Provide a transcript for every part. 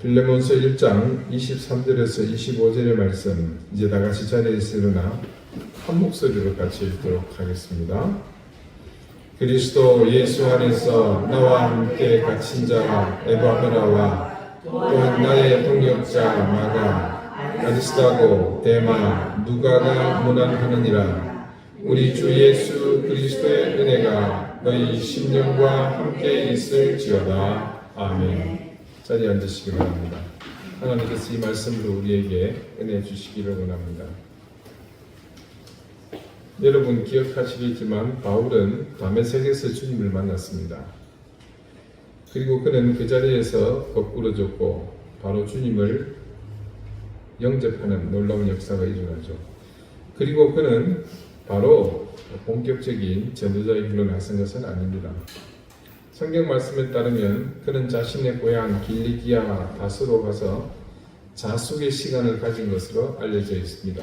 빌레몬서 1장 23절에서 25절의 말씀, 이제 다 같이 자리에 있으려나 한 목소리로 같이 읽도록 하겠습니다. 그리스도 예수 안에서 나와 함께 갇힌 자 에바브라와 또한 나의 동역자 마가, 아리스타고, 데마, 누가가 문안하느니라. 우리 주 예수 그리스도의 은혜가 너희 심령과 함께 있을지어다. 아멘. 자리에 앉으시기 바랍니다. 하나님께서 이 말씀으로 우리에게 은혜 주시기를 원합니다. 여러분 기억하시겠지만 바울은 다메섹에서 주님을 만났습니다. 그리고 그는 그 자리에서 거꾸러졌고 바로 주님을 영접하는 놀라운 역사가 일어나죠. 그리고 그는 바로 본격적인 전도자의 길로 나선 것은 아닙니다. 성경 말씀에 따르면 그는 자신의 고향 길리기아 다스로 가서 자숙의 시간을 가진 것으로 알려져 있습니다.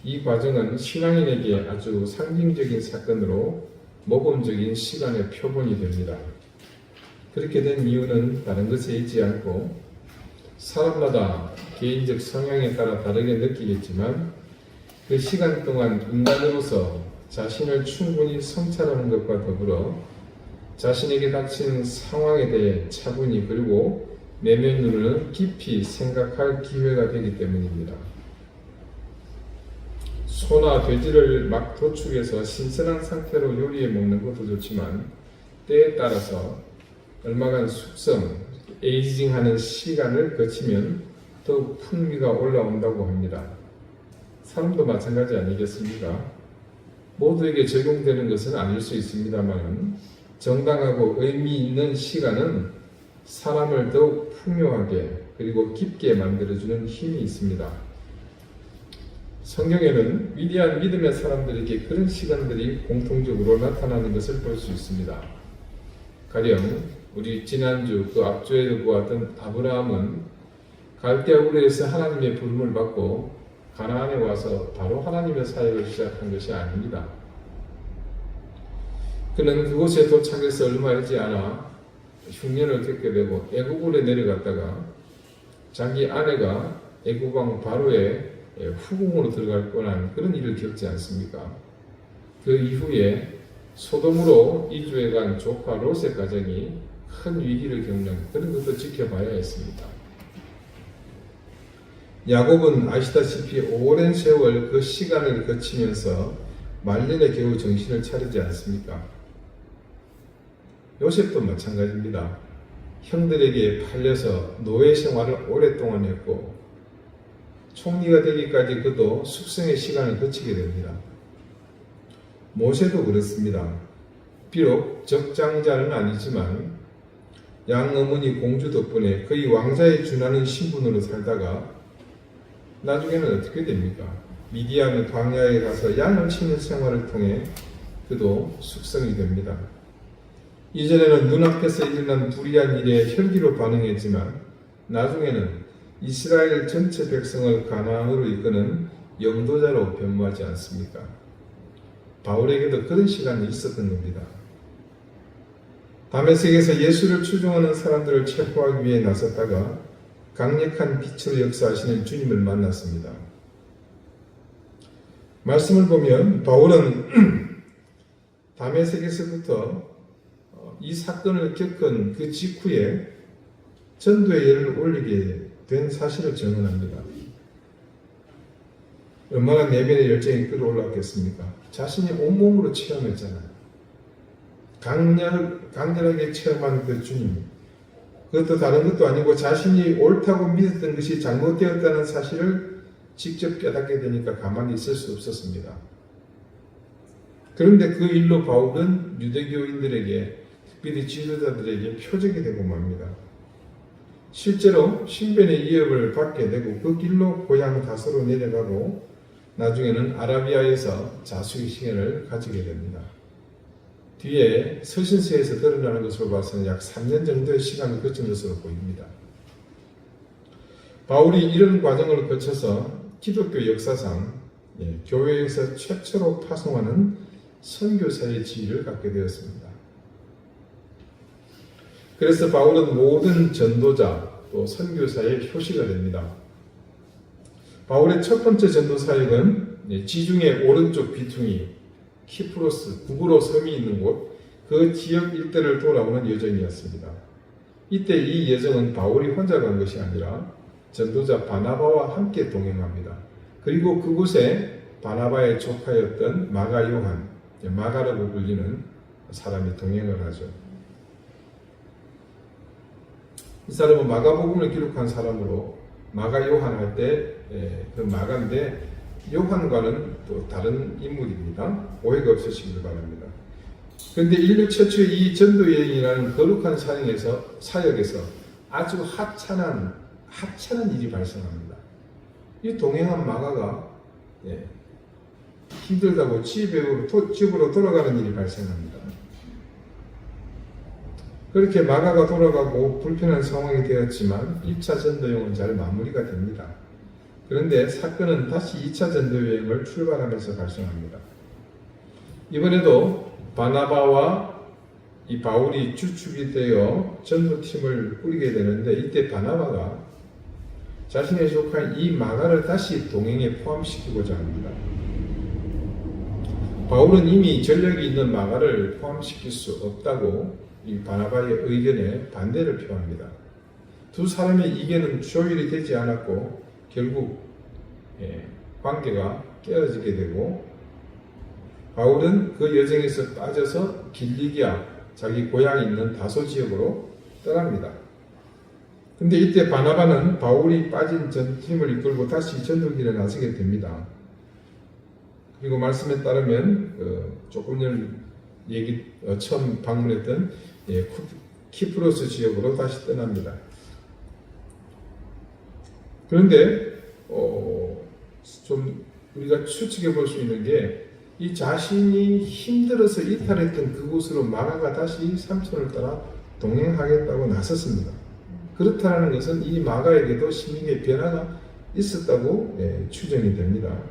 이 과정은 신앙인에게 아주 상징적인 사건으로 모범적인 시간의 표본이 됩니다. 그렇게 된 이유는 다른 것에 있지 않고 사람마다 개인적 성향에 따라 다르게 느끼겠지만 그 시간 동안 인간으로서 자신을 충분히 성찰하는 것과 더불어 자신에게 닥친 상황에 대해 차분히 그리고 내면으로는 깊이 생각할 기회가 되기 때문입니다. 소나 돼지를 막 도축해서 신선한 상태로 요리해 먹는 것도 좋지만 때에 따라서 얼마간 숙성, 에이징하는 시간을 거치면 더욱 풍미가 올라온다고 합니다. 사람도 마찬가지 아니겠습니까? 모두에게 적용되는 것은 아닐 수 있습니다만 정당하고 의미 있는 시간은 사람을 더욱 풍요하게 그리고 깊게 만들어주는 힘이 있습니다. 성경에는 위대한 믿음의 사람들에게 그런 시간들이 공통적으로 나타나는 것을 볼 수 있습니다. 가령 우리 지난주 그 앞주에도 보았던 아브라함은 갈대아 우르에서 하나님의 부름을 받고 가나안에 와서 바로 하나님의 사역을 시작한 것이 아닙니다. 그는 그곳에 도착해서 얼마 되지 않아 흉년을 겪게 되고 애국으로 내려갔다가 자기 아내가 애국왕 바로의 후궁으로 들어갈 뻔한 그런 일을 겪지 않습니까? 그 이후에 소돔으로 이주해간 조카 롯의 가정이 큰 위기를 겪는 그런 것도 지켜봐야 했습니다. 야곱은 아시다시피 오랜 세월 그 시간을 거치면서 말년에 겨우 정신을 차리지 않습니까? 요셉도 마찬가지입니다. 형들에게 팔려서 노예 생활을 오랫동안 했고 총리가 되기까지 그도 숙성의 시간을 거치게 됩니다. 모세도 그렇습니다. 비록 적장자는 아니지만 양어머니 공주 덕분에 거의 왕자에 준하는 신분으로 살다가 나중에는 어떻게 됩니까? 미디안 광야에 가서 양을 치는 생활을 통해 그도 숙성이 됩니다. 이전에는 눈앞에서 일어난 불의한 일에 혈기로 반응했지만 나중에는 이스라엘 전체 백성을 가나안으로 이끄는 영도자로 변모하지 않습니까? 바울에게도 그런 시간이 있었던 겁니다. 다메섹에서 예수를 추종하는 사람들을 체포하기 위해 나섰다가 강력한 빛으로 역사하시는 주님을 만났습니다. 말씀을 보면 바울은 다메섹에서부터 이 사건을 겪은 그 직후에 전도의 열을 올리게 된 사실을 증언합니다. 얼마나 내면의 열정이 끌어올랐겠습니까? 자신이 온몸으로 체험했잖아요. 강렬하게 체험한 그 주님. 그것도 다른 것도 아니고 자신이 옳다고 믿었던 것이 잘못되었다는 사실을 직접 깨닫게 되니까 가만히 있을 수 없었습니다. 그런데 그 일로 바울은 유대교인들에게 특별히 지도자들에게 표적이 되고 맙니다. 실제로 신변의 위협을 받게 되고 그 길로 고향 다소로 내려가고 나중에는 아라비아에서 자숙의 시간을 가지게 됩니다. 뒤에 서신서에서 드러나는 것으로 봐서는 약 3년 정도의 시간을 거친 것으로 보입니다. 바울이 이런 과정을 거쳐서 기독교 역사상 교회에서 최초로 파송하는 선교사의 지위를 갖게 되었습니다. 그래서 바울은 모든 전도자 또 선교사의 표시가 됩니다. 바울의 첫 번째 전도 사역은 지중해 오른쪽 비퉁이 키프로스 구브로 섬이 있는 곳 그 지역 일대를 돌아오는 여정이었습니다. 이때 이 여정은 바울이 혼자 간 것이 아니라 전도자 바나바와 함께 동행합니다. 그리고 그곳에 바나바의 조카였던 마가 요한, 마가라고 불리는 사람이 동행을 하죠. 이 사람은 마가복음을 기록한 사람으로 마가 요한 할 때 그 마가인데 요한과는 또 다른 인물입니다. 오해가 없으시길 바랍니다. 그런데 인류 최초의 이 전도 여행이라는 거룩한 사역에서 아주 하찮은 일이 발생합니다. 이 동행한 마가가 힘들다고 집으로 돌아가는 일이 발생합니다. 그렇게 마가가 돌아가고 불편한 상황이 되었지만 1차 전도여행은 잘 마무리가 됩니다. 그런데 사건은 다시 2차 전도여행을 출발하면서 발생합니다. 이번에도 바나바와 이 바울이 주축이 되어 전도팀을 꾸리게 되는데 이때 바나바가 자신의 조카인 이 마가를 다시 동행에 포함시키고자 합니다. 바울은 이미 전력이 있는 마가를 포함시킬 수 없다고 이 바나바의 의견에 반대를 표합니다. 두 사람의 이견은 조율이 되지 않았고 결국 관계가 깨어지게 되고 바울은 그 여정에서 빠져서 길리기아 자기 고향이 있는 다소 지역으로 떠납니다. 근데 이때 바나바는 바울이 빠진 전팀을 이끌고 다시 전도길에 나서게 됩니다. 그리고 말씀에 따르면 조금 전 처음 방문했던 키프로스 지역으로 다시 떠납니다. 그런데 좀 우리가 추측해 볼 수 있는 게 이 자신이 힘들어서 이탈했던 그곳으로 마가가 다시 삼촌을 따라 동행하겠다고 나섰습니다. 그렇다는 것은 이 마가에게도 심리의 변화가 있었다고 추정이 됩니다.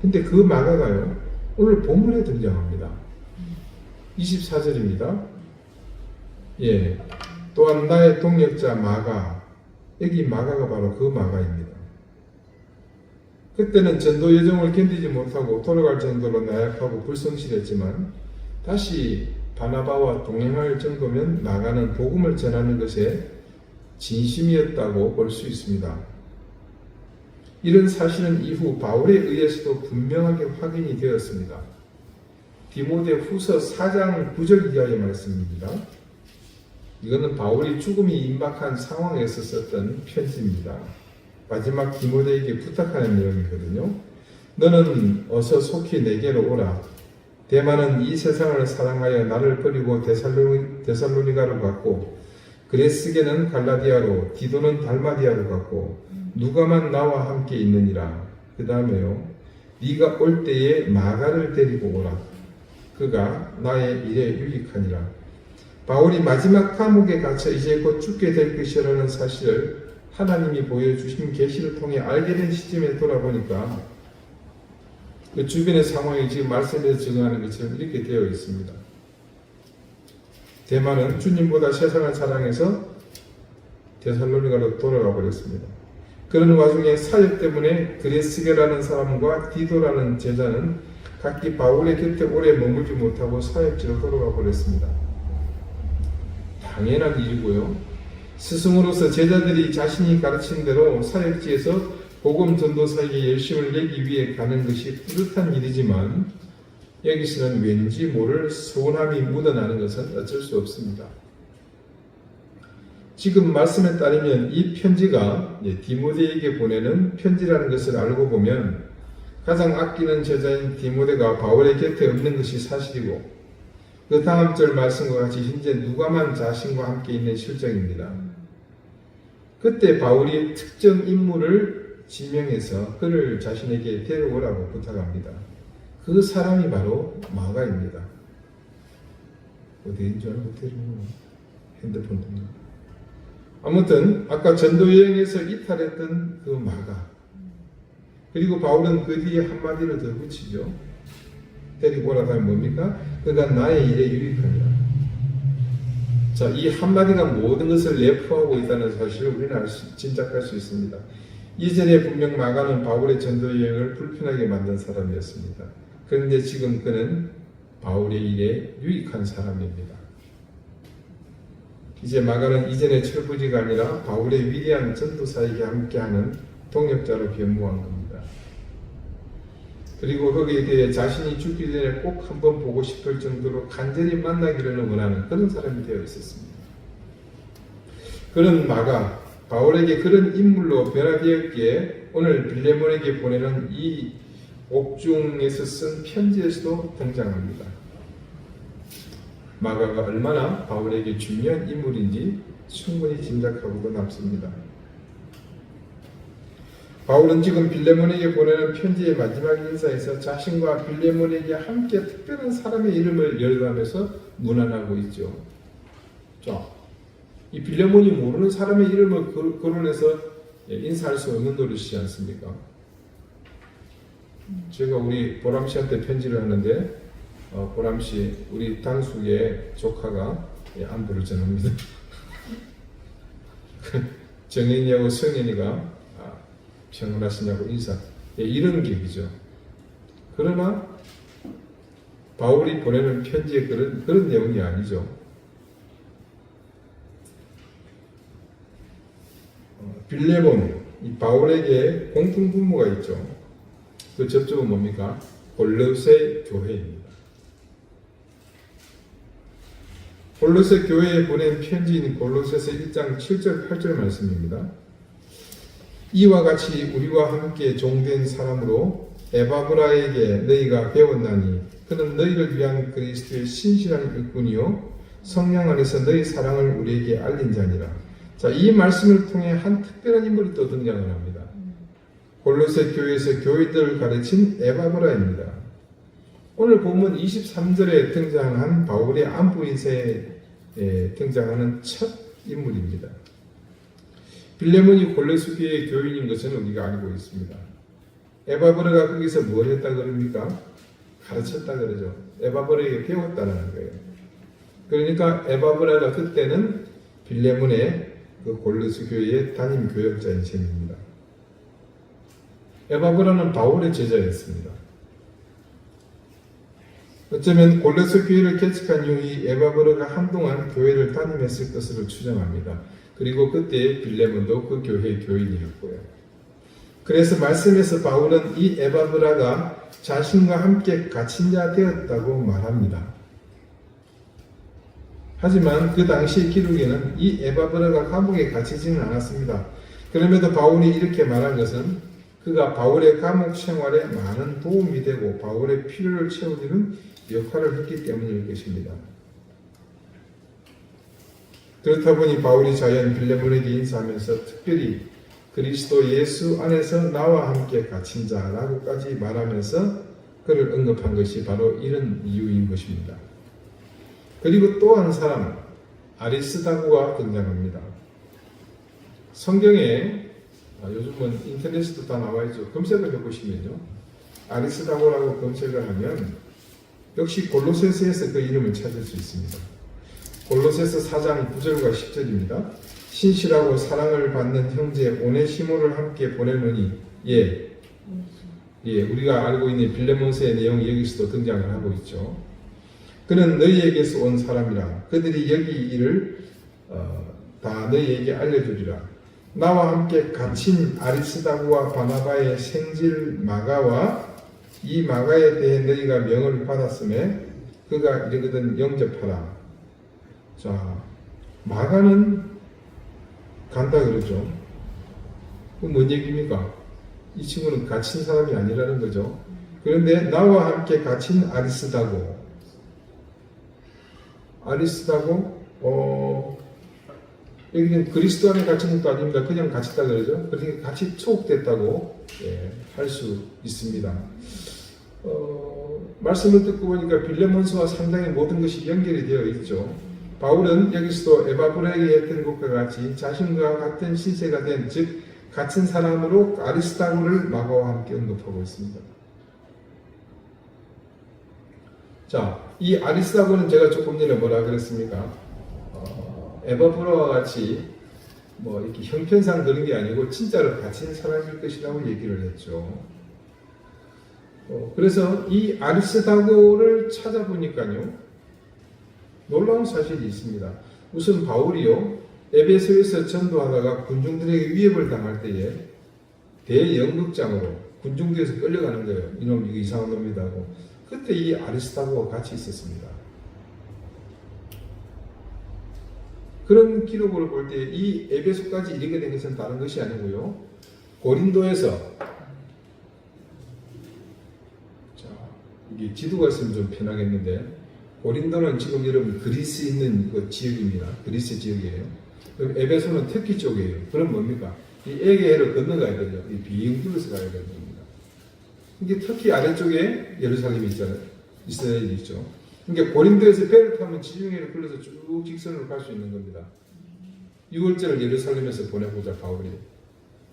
근데 그 마가가요 오늘 본문에 등장합니다. 24절입니다. 또한 나의 동역자 마가, 여기 마가가 바로 그 마가입니다. 그때는 전도 여정을 견디지 못하고 돌아갈 정도로 나약하고 불성실했지만 다시 바나바와 동행할 정도면 마가는 복음을 전하는 것에 진심이었다고 볼 수 있습니다. 이런 사실은 이후 바울에 의해서도 분명하게 확인이 되었습니다. 디모데 후서 4장 9절 이하의 말씀입니다. 이거는 바울이 죽음이 임박한 상황에서 썼던 편지입니다. 마지막 디모데에게 부탁하는 내용이거든요. 너는 어서 속히 내게로 오라. 데마는 이 세상을 사랑하여 나를 버리고 데살로니가로 갔고 그레스게는 갈라디아로 디도는 달마디아로 갔고 누가만 나와 함께 있느니라. 그 다음에요. 네가 올 때에 마가를 데리고 오라. 그가 나의 일에 유익하니라. 바울이 마지막 감옥에 갇혀 이제 곧 죽게 될 것이라는 사실을 하나님이 보여주신 계시를 통해 알게 된 시점에 돌아보니까 그 주변의 상황이 지금 말씀에서 증언하는 것처럼 이렇게 되어 있습니다. 데마는 주님보다 세상을 사랑해서 데살로니가로 돌아가 버렸습니다. 그런 와중에 사역 때문에 그레스게라는 사람과 디도라는 제자는 각기 바울의 곁에 오래 머물지 못하고 사역지로 돌아가 버렸습니다. 당연한 일이고요. 스승으로서 제자들이 자신이 가르친 대로 사역지에서 복음 전도사에게 열심을 내기 위해 가는 것이 뿌듯한 일이지만 여기서는 왠지 모를 서운함이 묻어나는 것은 어쩔 수 없습니다. 지금 말씀에 따르면 이 편지가 디모데에게 보내는 편지라는 것을 알고 보면 가장 아끼는 제자인 디모데가 바울의 곁에 없는 것이 사실이고 그 다음 절 말씀과 같이 현재 누가만 자신과 함께 있는 실정입니다. 그때 바울이 특정 인물을 지명해서 그를 자신에게 데려오라고 부탁합니다. 그 사람이 바로 마가입니다. 어디인 줄 알고 데려오는 핸드폰 통화. 아무튼 아까 전도여행에서 이탈했던 그 마가 그리고 바울은 그 뒤에 한마디를 더 붙이죠. 데리고 오라고 하면 뭡니까? 그가 나의 일에 유익하니라. 자, 이 한마디가 모든 것을 내포하고 있다는 사실을 우리는 짐작할 수 있습니다. 이전에 분명 마가는 바울의 전도 여행을 불편하게 만든 사람이었습니다. 그런데 지금 그는 바울의 일에 유익한 사람입니다. 이제 마가는 이전의 철부지가 아니라 바울의 위대한 전도사에게 함께하는 동역자로 변모한 겁니다. 그리고 거기에 대해 자신이 죽기 전에 꼭 한번 보고 싶을 정도로 간절히 만나기를 원하는 그런 사람이 되어 있었습니다. 그런 마가, 바울에게 그런 인물로 변화되었기에 오늘 빌레몬에게 보내는 이 옥중에서 쓴 편지에서도 등장합니다. 마가가 얼마나 바울에게 중요한 인물인지 충분히 짐작하고도 남습니다. 바울은 지금 빌레몬에게 보내는 편지의 마지막 인사에서 자신과 빌레몬에게 함께 특별한 사람의 이름을 열거하면서 문안하고 있죠. 자, 이 빌레몬이 모르는 사람의 이름을 거론해서 인사할 수 없는 노릇이지 않습니까? 제가 우리 보람씨한테 편지를 하는데 보람씨 우리 당숙의 조카가 안부를 전합니다. 정현이하고 성현이가 평안하시냐고 인사, 이런 격이죠. 그러나 바울이 보내는 편지에 그런 내용이 아니죠. 빌레몬, 이 바울에게 공통 부모가 있죠. 그 접점은 뭡니까? 골로새 교회입니다. 골로새 교회에 보낸 편지인 골로새서 1장 7절 8절 말씀입니다. 이와 같이 우리와 함께 종된 사람으로 에바브라에게 너희가 배웠나니 그는 너희를 위한 그리스도의 신실한 일꾼이요 성령 안에서 너희 사랑을 우리에게 알린 자니라. 자, 이 말씀을 통해 한 특별한 인물이 또 등장을 합니다. 골로새 교회에서 교회들을 가르친 에바브라입니다. 오늘 본문 23절에 등장한 바울의 안부 인사에 등장하는 첫 인물입니다. 빌레몬이 골로새 교회의 교인인 것은 우리가 알고 있습니다. 에바브라가 거기서 뭘 했다 그럽니까? 가르쳤다 그러죠. 에바브라에게 배웠다는 거예요. 그러니까 에바브라가 그때는 빌레몬의 그 골로새 교회의 담임 교역자인 셈입니다. 에바브라는 바울의 제자였습니다. 어쩌면 골로새 교회를 개척한 이후 이 에바브라가 한동안 교회를 담임했을 것으로 추정합니다. 그리고 그때 빌레몬도 그 교회의 교인이었고요. 그래서 말씀에서 바울은 이 에바브라가 자신과 함께 갇힌 자 되었다고 말합니다. 하지만 그 당시의 기록에는 이 에바브라가 감옥에 갇히지는 않았습니다. 그럼에도 바울이 이렇게 말한 것은 그가 바울의 감옥 생활에 많은 도움이 되고 바울의 필요를 채우는 역할을 했기 때문일 것입니다. 그렇다 보니 바울이 자연 빌레몬에게 인사하면서 특별히 그리스도 예수 안에서 나와 함께 갇힌 자라고까지 말하면서 그를 언급한 것이 바로 이런 이유인 것입니다. 그리고 또 한 사람 아리스다고가 등장합니다. 성경에 요즘은 인터넷에도 다 나와 있죠. 검색을 해보시면요, 아리스다고라고 검색을 하면 역시 골로새서에서 그 이름을 찾을 수 있습니다. 골로새서 4장 9절과 10절입니다. 신실하고 사랑을 받는 형제 오네시모를 함께 보내노니 우리가 알고 있는 빌레몬서의 내용이 여기서도 등장을 하고 있죠. 그는 너희에게서 온 사람이라. 그들이 여기 일을 다 너희에게 알려주리라. 나와 함께 갇힌 아리스다고와 바나바의 생질 마가와 이 마가에 대해 너희가 명을 받았음에 그가 이르거든 영접하라. 자, 마가는 간다 그러죠. 그건 뭔 얘기입니까? 이 친구는 갇힌 사람이 아니라는 거죠. 그런데 나와 함께 갇힌 아리스다고 여기는 그리스도 안에 갇힌 것도 아닙니다. 그냥 갇혔다 그러죠. 그러니까 같이 투옥됐다고 할 수 있습니다. 말씀을 듣고 보니까 빌레몬서와 상당히 모든 것이 연결이 되어 있죠. 바울은 여기서도 에바브라에게 했던 것과 같이 자신과 같은 신세가 된, 즉 같은 사람으로 아리스다고를 마가와 함께 언급하고 있습니다. 자, 이 아리스다고는 제가 조금 전에 뭐라 그랬습니까? 에바브라와 같이 뭐 이렇게 형편상 그런 게 아니고 진짜로 같이 사라질 것이라고 얘기를 했죠. 그래서 이 아리스다고를 찾아보니까요, 놀라운 사실이 있습니다. 우선 바울이요, 에베소에서 전도하다가 군중들에게 위협을 당할 때에 대연극장으로 군중들에서 끌려가는 거예요. 이놈 이거 이상한 놈이다 하고. 그때 이 아리스다고가 같이 있었습니다. 그런 기록을 볼 때 이 에베소까지 이르게 된 것은 다른 것이 아니고요, 고린도에서, 자, 이게 지도가 있으면 좀 편하겠는데, 고린도는 지금 여러분 그리스 있는 그 지역입니다. 그리스 지역이에요. 그럼 에베소는 터키 쪽이에요. 그럼 뭡니까? 이 에게해를 건너가야 되죠. 이 비행 둘러서 가야 되는 겁니다. 이게 터키 아래쪽에 예루살렘이 있잖아요. 이스라엘이 있죠. 그러니까 고린도에서 배를 타면 지중해를 끌려서 쭉 직선으로 갈 수 있는 겁니다. 6월절을 예루살렘에서 보내보자, 바울이.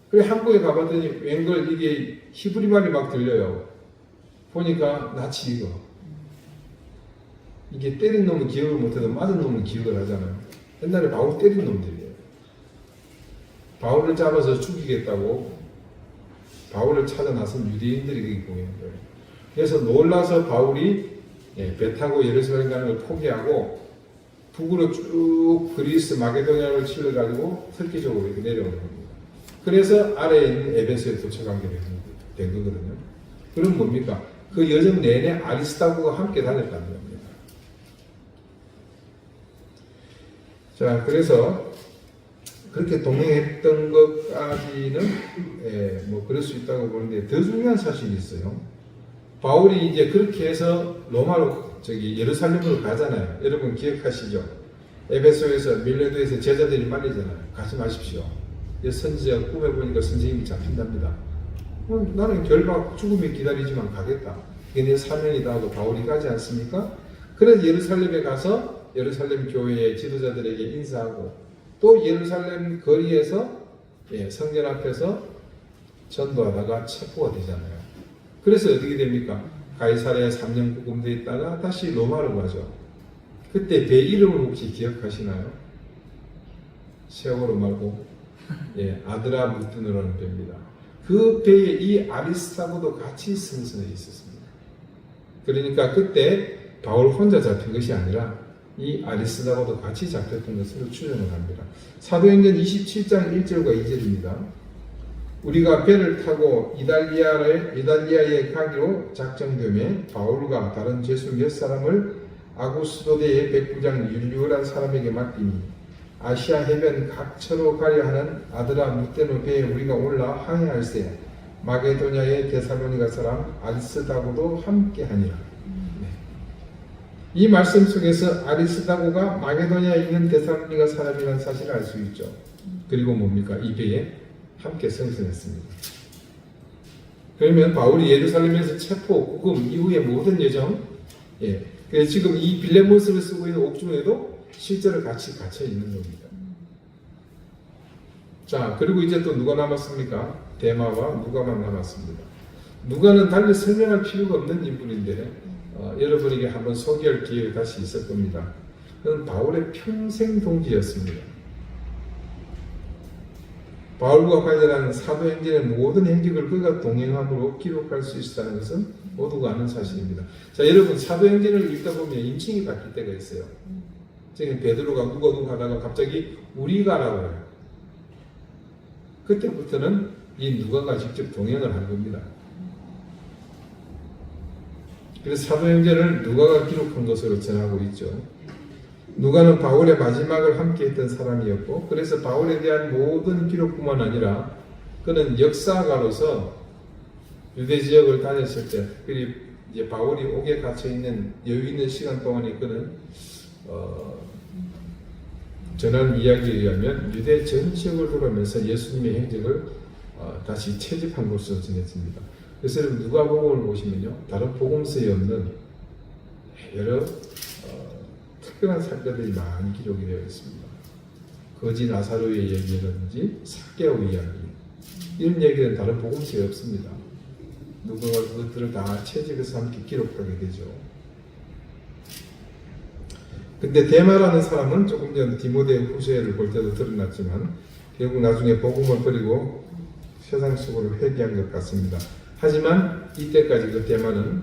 그래, 한국에 가봤더니 웬걸 이게 히브리 말이 막 들려요. 보니까 낯이 익어. 이게 때린 놈은 기억을 못해도 맞은 놈은 기억을 하잖아요. 옛날에 바울 때린 놈들이에요. 바울을 잡아서 죽이겠다고 바울을 찾아 나선 유대인들이 거기 보이는 거예요. 그래서 놀라서 바울이 배 타고 예루살렘 가는 걸 포기하고 북으로 쭉 그리스 마게도냐를 찔러가지고 터키 쪽으로 이렇게 내려오는 겁니다. 그래서 아래에 있는 에베소에 도착하게 된 거거든요. 그럼 뭡니까? 그 여정 내내 아리스다고가 함께 다녔다는 겁니다. 자, 그래서 그렇게 동행했던 것까지는 뭐 그럴 수 있다고 보는데, 더 중요한 사실이 있어요. 바울이 이제 그렇게 해서 로마로 예루살렘으로 가잖아요. 여러분 기억하시죠? 에베소에서 밀레도에서 제자들이 말리잖아요. 가지 마십시오. 선지자가 꿈에 보니까 선생님이 잡힌답니다. 나는 결박 죽음이 기다리지만 가겠다. 이게 내 사명이다 하고 바울이 가지 않습니까? 그래서 예루살렘에 가서 예루살렘 교회의 지도자들에게 인사하고, 또 예루살렘 거리에서 성전 앞에서 전도하다가 체포가 되잖아요. 그래서 어떻게 됩니까? 가이사랴에 3년 구금되어 있다가 다시 로마로 가죠. 그때 배 이름을 혹시 기억하시나요? 세월호 말고 아드라 무뜨너라는 배입니다. 그 배에 이 아리스다고도 같이 승선해 있었습니다. 그러니까 그때 바울 혼자 잡힌 것이 아니라 이 아리스다고도 같이 잡혔던 것으로 추정을 합니다. 사도행전 27장 1절과 2절입니다. 우리가 배를 타고 이달리아에 가기로 작정되며 바울과 다른 죄수 몇 사람을 아구스도대의 백부장 율리오란 사람에게 맡기니 아시아 해변 각처로 가려 하는 아드라 무테노 배에 우리가 올라 항해할세 마게도냐의 데살로니가 사람 아리스다고도 함께하니라. 이 말씀 속에서 아리스다고가 마게도냐에 있는 데살로니가 사람이라는 사실을 알 수 있죠. 그리고 뭡니까? 이 배에 함께 승선했습니다. 그러면 바울이 예루살렘에서 체포, 구금 이후의 모든 여정, 그래서 지금 이 빌레몬스를 쓰고 있는 옥중에도 실제로 같이 갇혀 있는 겁니다. 자, 그리고 이제 또 누가 남았습니까? 데마와 누가만 남았습니다. 누가는 달리 설명할 필요가 없는 인물인데 여러분에게 한번 소개할 기회가 다시 있을 겁니다. 그는 바울의 평생 동기였습니다. 바울과 관련한 사도행전의 모든 행적을 그가 동행함으로 기록할 수 있다는 것은 모두가 아는 사실입니다. 자, 여러분 사도행전을 읽다 보면 인칭이 바뀔 때가 있어요. 지금 베드로가 누가 하다가 갑자기 우리가라고 해요. 그때부터는 이 누가가 직접 동행을 한 겁니다. 그래서 사도행전을 누가가 기록한 것으로 전하고 있죠. 누가는 바울의 마지막을 함께했던 사람이었고, 그래서 바울에 대한 모든 기록뿐만 아니라 그는 역사가로서 유대 지역을 다녔을 때, 특별히 이제 바울이 옥에 갇혀 있는 여유 있는 시간 동안에 그는 전한 이야기에 의하면 유대 전 지역을 돌아면서 예수님의 행적을 다시 채집한 것으로 전해집니다. 그래서 여러분 누가복음을 보시면요, 다른 복음서에 없는 여러 특별한 사건들이 많이 기록이 되어 있습니다. 거지 나사로의 얘기라든지 삭개오 이야기, 이런 얘기는 다른 복음서에 없습니다. 누가가 그것들을 다 채집해서 함께 기록하게 되죠. 근데 데마라는 사람은 조금 전 디모데 후서를 볼 때도 드러났지만 결국 나중에 복음을 버리고 세상 속으로 회귀한 것 같습니다. 하지만 이때까지 그 데마는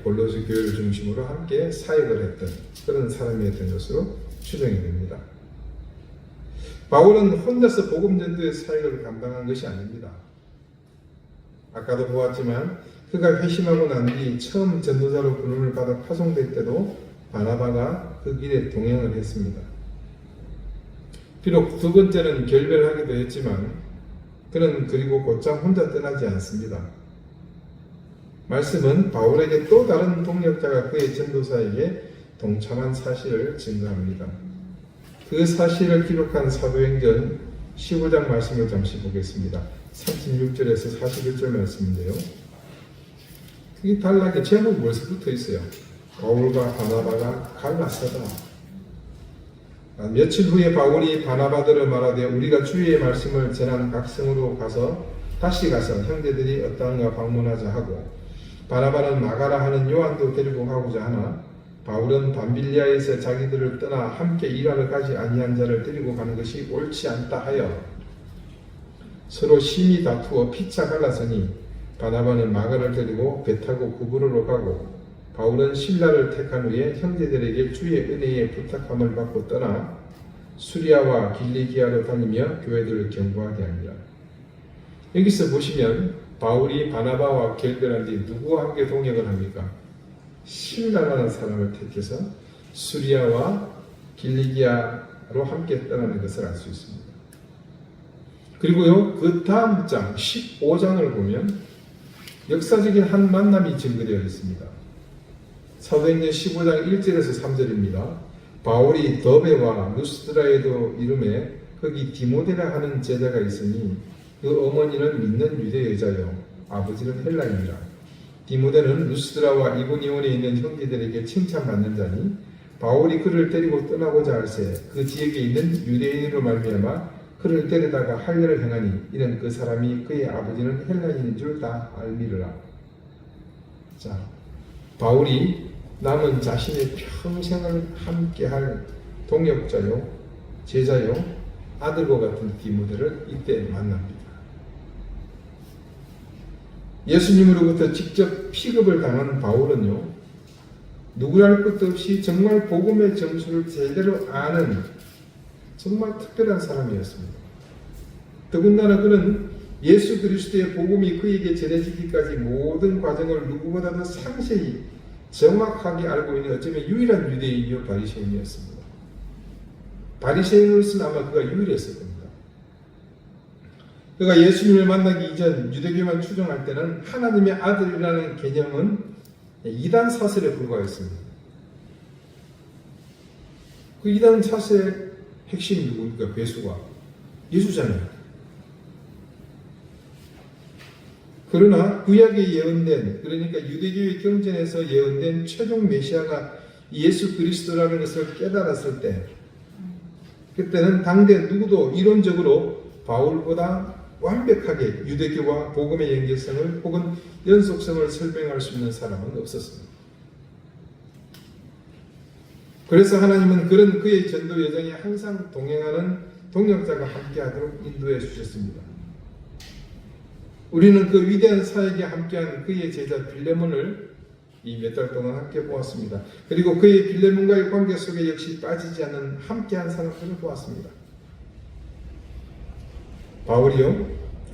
골로새 교회를 중심으로 함께 사역을 했던 그런 사람이었던 것으로 추정이 됩니다. 바울은 혼자서 복음 전도의 사역을 감당한 것이 아닙니다. 아까도 보았지만 그가 회심하고 난 뒤 처음 전도자로 부름을 받아 파송될 때도 바나바가 그 길에 동행을 했습니다. 비록 두 번째는 결별하기도 했지만 그는 그리고 곧장 혼자 떠나지 않습니다. 말씀은 바울에게 또 다른 동력자가 그의 전도사에게 동참한 사실을 증거합니다. 그 사실을 기록한 사도행전 15장 말씀을 잠시 보겠습니다. 36절에서 41절 말씀인데요. 그게 단락에 제목이 벌써 붙어 있어요. 바울과 바나바가 갈라서다. 며칠 후에 바울이 바나바들을 말하되 우리가 주의 말씀을 전한 각 성으로 다시 가서 형제들이 어떠한가 방문하자 하고 바나바는 마가라 하는 요한도 데리고 가고자 하나 바울은 밤빌리아에서 자기들을 떠나 함께 일하러 가지 아니한 자를 데리고 가는 것이 옳지 않다 하여 서로 심히 다투어 피차 갈라서니 바나바는 마가를 데리고 배 타고 구브로로 가고 바울은 실라를 택한 후에 형제들에게 주의 은혜에 부탁함을 받고 떠나 수리아와 길리기아로 다니며 교회들을 경고하게 합니다. 여기서 보시면 바울이 바나바와 결별한 뒤 누구와 함께 동역을 합니까? 실라라는 사람을 택해서 수리아와 길리기아로 함께 떠나는 것을 알 수 있습니다. 그리고요, 그 다음 장 15장을 보면 역사적인 한 만남이 증거되어 있습니다. 사도행전 15장 1절에서 3절입니다. 바울이 더베와 루스드라에도 이름에 거기 디모데라 하는 제자가 있으니 그 어머니는 믿는 유대 여자요 아버지는 헬라인이라. 디모데는 루스드라와 이고니온에 있는 형제들에게 칭찬받는 자니 바울이 그를 데리고 떠나고자 할새 그 지역에 있는 유대인으로 말미암아 그를 데려다가 할례를 행하니 이는 그 사람이 그의 아버지는 헬라인인 줄 다 알미르라. 자, 바울이 남은 자신의 평생을 함께할 동역자요 제자요 아들과 같은 디모데를 이때 만납니다. 예수님으로부터 직접 피급을 당한 바울은요, 누구랄 것도 없이 정말 복음의 정수를 제대로 아는 정말 특별한 사람이었습니다. 더군다나 그는 예수 그리스도의 복음이 그에게 전해지기까지 모든 과정을 누구보다도 상세히 정확하게 알고 있는 어쩌면 유일한 유대인이요 바리새인이었습니다. 바리새인으로서는 아마 그가 유일했을 겁니다. 그가 예수님을 만나기 이전 유대교만 추정할 때는 하나님의 아들이라는 개념은 이단 사설에 불과했습니다. 그 이단 사설의 핵심이 누굽니까? 배수가 예수잖아요. 그러나 구약에 예언된, 그러니까 유대교의 경전에서 예언된 최종 메시아가 예수 그리스도라는 것을 깨달았을 때, 그때는 당대 누구도 이론적으로 바울보다 완벽하게 유대교와 복음의 연계성을 혹은 연속성을 설명할 수 있는 사람은 없었습니다. 그래서 하나님은 그런 그의 전도 여정에 항상 동행하는 동역자가 함께하도록 인도해 주셨습니다. 우리는 그 위대한 사역에 함께한 그의 제자 빌레몬을 이 몇 달 동안 함께 보았습니다. 그리고 그의 빌레몬과의 관계 속에 역시 빠지지 않는 함께한 사람들을 보았습니다. 바울이요,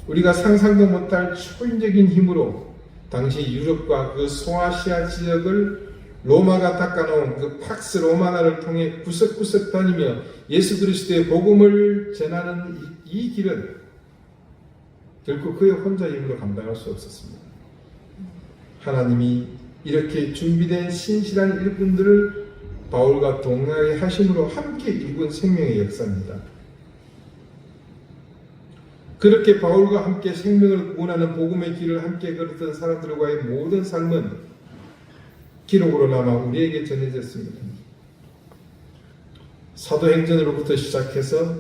우리가 상상도 못할 초인적인 힘으로 당시 유럽과 그 소아시아 지역을 로마가 닦아놓은 그 팍스 로마나를 통해 구석구석 다니며 예수 그리스도의 복음을 전하는 이 길은 결코 그의 혼자 힘으로 감당할 수 없었습니다. 하나님이 이렇게 준비된 신실한 일꾼들을 바울과 동행하게 하심으로 함께 이룬 생명의 역사입니다. 그렇게 바울과 함께 생명을 구원하는 복음의 길을 함께 걸었던 사람들과의 모든 삶은 기록으로 남아 우리에게 전해졌습니다. 사도행전으로부터 시작해서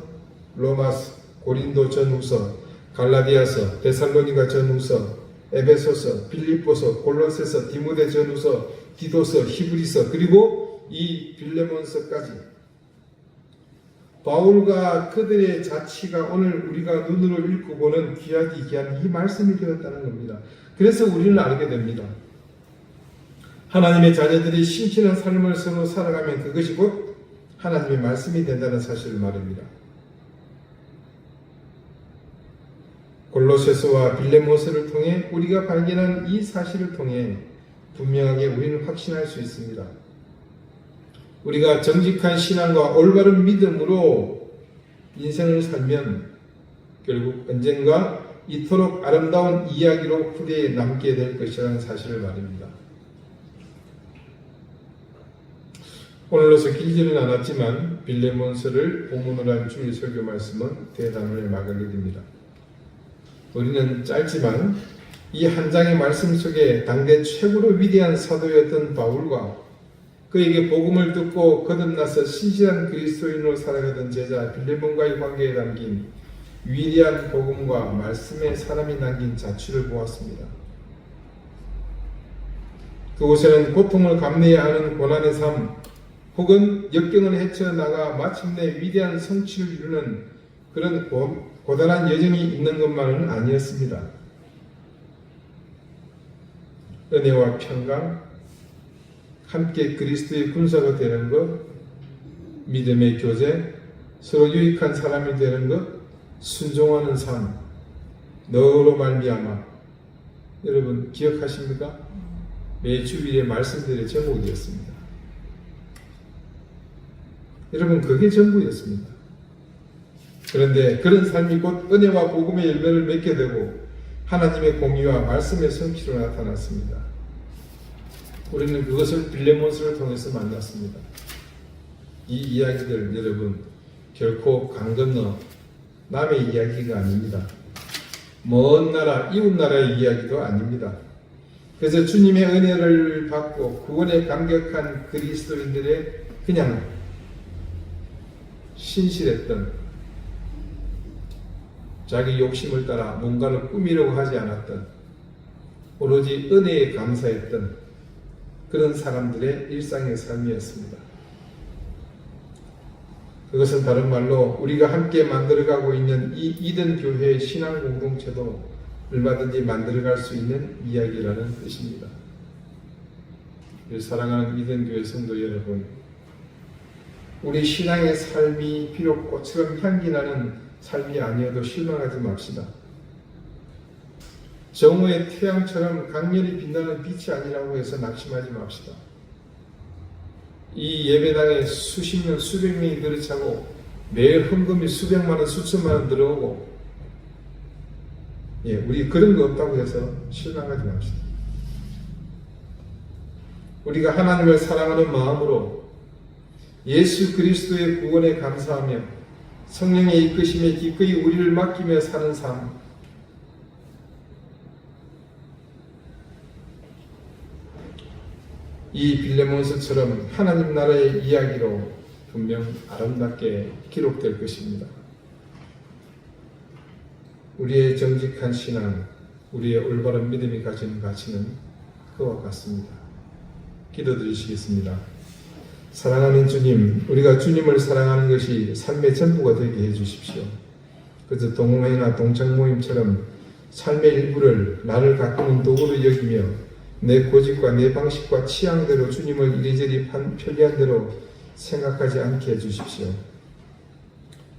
로마서, 고린도 전후서, 갈라디아서, 데살로니가 전후서, 에베소서, 빌립보서, 골로새서, 디모데 전후서, 디도서, 히브리서, 그리고 이 빌레몬서까지 바울과 그들의 자취가 오늘 우리가 눈으로 읽고 보는 귀하디 귀한 이 말씀이 되었다는 겁니다. 그래서 우리는 알게 됩니다. 하나님의 자녀들이 심취한 삶을 서로 살아가면 그것이 곧 하나님의 말씀이 된다는 사실을 말합니다. 골로새서와 빌레몬서를 통해 우리가 발견한 이 사실을 통해 분명하게 우리는 확신할 수 있습니다. 우리가 정직한 신앙과 올바른 믿음으로 인생을 살면 결국 언젠가 이토록 아름다운 이야기로 후대에 남게 될 것이라는 사실을 말입니다. 오늘로서 길지는 않았지만 빌레몬서를 본문으로 한 주일 설교 말씀은 대단을 막게 됩니다. 우리는 짧지만 이 한 장의 말씀 속에 당대 최고로 위대한 사도였던 바울과 그에게 복음을 듣고 거듭나서 신실한 그리스도인으로 살아가던 제자 빌레몬과의 관계에 담긴 위대한 복음과 말씀의 사람이 남긴 자취를 보았습니다. 그곳에는 고통을 감내해야 하는 고난의 삶 혹은 역경을 헤쳐나가 마침내 위대한 성취를 이루는 그런 고단한 여정이 있는 것만은 아니었습니다. 은혜와 평강, 함께 그리스도의 군사가 되는 것, 믿음의 교제, 서로 유익한 사람이 되는 것, 순종하는 삶, 너로 말미암아. 여러분 기억하십니까? 매 주일의 말씀들의 제목이었습니다. 여러분 그게 전부였습니다. 그런데 그런 삶이 곧 은혜와 복음의 열매를 맺게 되고 하나님의 공의와 말씀의 성취로 나타났습니다. 우리는 그것을 빌레몬서를 통해서 만났습니다. 이 이야기들 여러분 결코 강 건너 남의 이야기가 아닙니다. 먼 나라 이웃 나라의 이야기도 아닙니다. 그래서 주님의 은혜를 받고 구원에 감격한 그리스도인들의 그냥 신실했던 자기 욕심을 따라 뭔가를 꾸미려고 하지 않았던 오로지 은혜에 감사했던 그런 사람들의 일상의 삶이었습니다. 그것은 다른 말로 우리가 함께 만들어가고 있는 이 이든 교회의 신앙 공동체도 얼마든지 만들어갈 수 있는 이야기라는 뜻입니다. 사랑하는 이든 교회 성도 여러분, 우리 신앙의 삶이 비록 꽃처럼 향기나는 삶이 아니어도 실망하지 맙시다. 정오의 태양처럼 강렬히 빛나는 빛이 아니라고 해서 낙심하지 맙시다. 이 예배당에 수십 명, 수백 명이 들이차고 매일 헌금이 수백만 원, 수천만 원 들어오고 우리 그런 거 없다고 해서 실망하지 맙시다. 우리가 하나님을 사랑하는 마음으로 예수 그리스도의 구원에 감사하며 성령의 이끄심에 기꺼이 우리를 맡기며 사는 삶, 이 빌레몬서처럼 하나님 나라의 이야기로 분명 아름답게 기록될 것입니다. 우리의 정직한 신앙, 우리의 올바른 믿음이 가지는 가치는 그와 같습니다. 기도드리시겠습니다. 사랑하는 주님, 우리가 주님을 사랑하는 것이 삶의 전부가 되게 해주십시오. 그래서 동호회나 동창 모임처럼 삶의 일부를 나를 가꾸는 도구로 여기며 내 고집과 내 방식과 취향대로 주님을 이리저리 편리한 대로 생각하지 않게 해주십시오.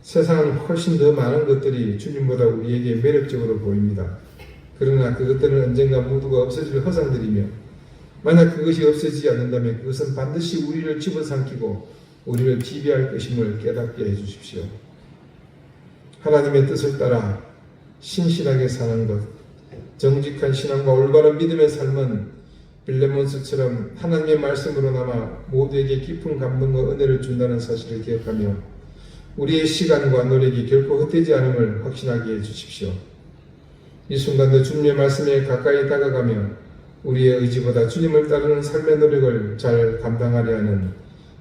세상은 훨씬 더 많은 것들이 주님보다 우리에게 매력적으로 보입니다. 그러나 그것들은 언젠가 모두가 없어질 허상들이며 만약 그것이 없어지지 않는다면 그것은 반드시 우리를 집어삼키고 우리를 지배할 것임을 깨닫게 해주십시오. 하나님의 뜻을 따라 신실하게 사는 것, 정직한 신앙과 올바른 믿음의 삶은 빌레몬서처럼 하나님의 말씀으로 남아 모두에게 깊은 감동과 은혜를 준다는 사실을 기억하며 우리의 시간과 노력이 결코 헛되지 않음을 확신하게 해주십시오. 이 순간도 주님의 말씀에 가까이 다가가며 우리의 의지보다 주님을 따르는 삶의 노력을 잘 감당하려 하는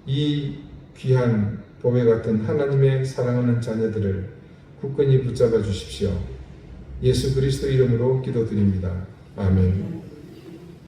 이 귀한 보배 같은 하나님의 사랑하는 자녀들을 굳건히 붙잡아 주십시오. 예수 그리스도 이름으로 기도드립니다. 아멘.